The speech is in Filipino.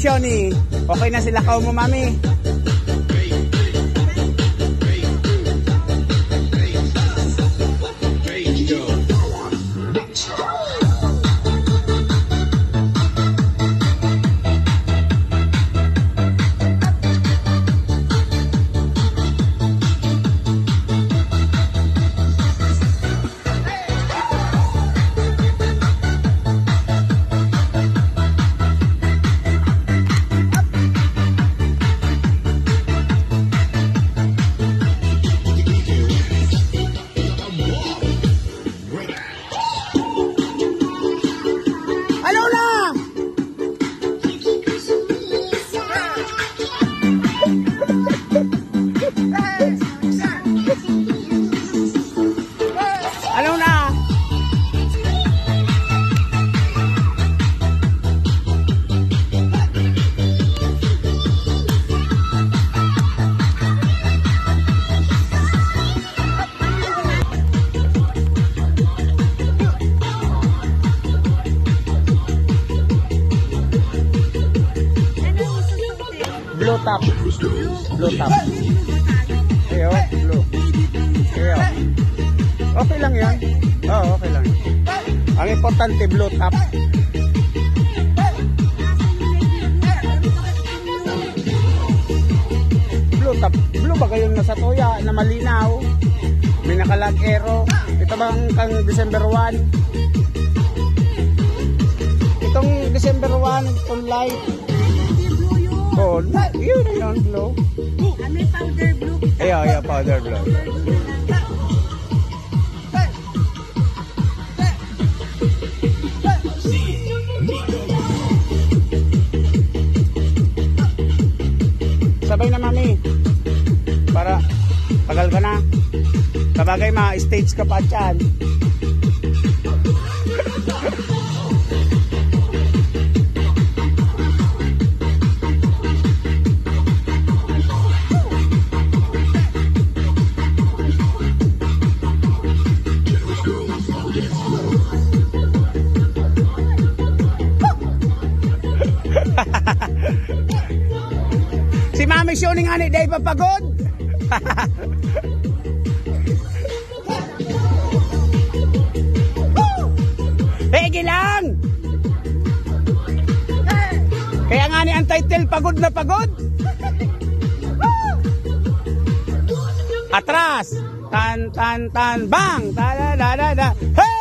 Shoni. Okay na sila kao mo, mami. Blue top. Blue top. Ayo, blue. Ayo. Okay lang yan. Oo, okay lang. Ang importante, blue top. Blue top. Blue ba kayong nasa tuya na malinaw? May nakalag arrow. Ito bang kang December 1? Itong December 1, itong light. Oh, yun, blue. May powder blue. Ayo, powder blue. Sabay na, mami. Para tagal ka na. Sabagay, ma-stage ka pa dyan. Si Mami Shoni nga ni day papagod. Hege lang. Kaya nga ni ang title pagod na pagod. Atras. Tan tan tan bang. Da da da da. Hey!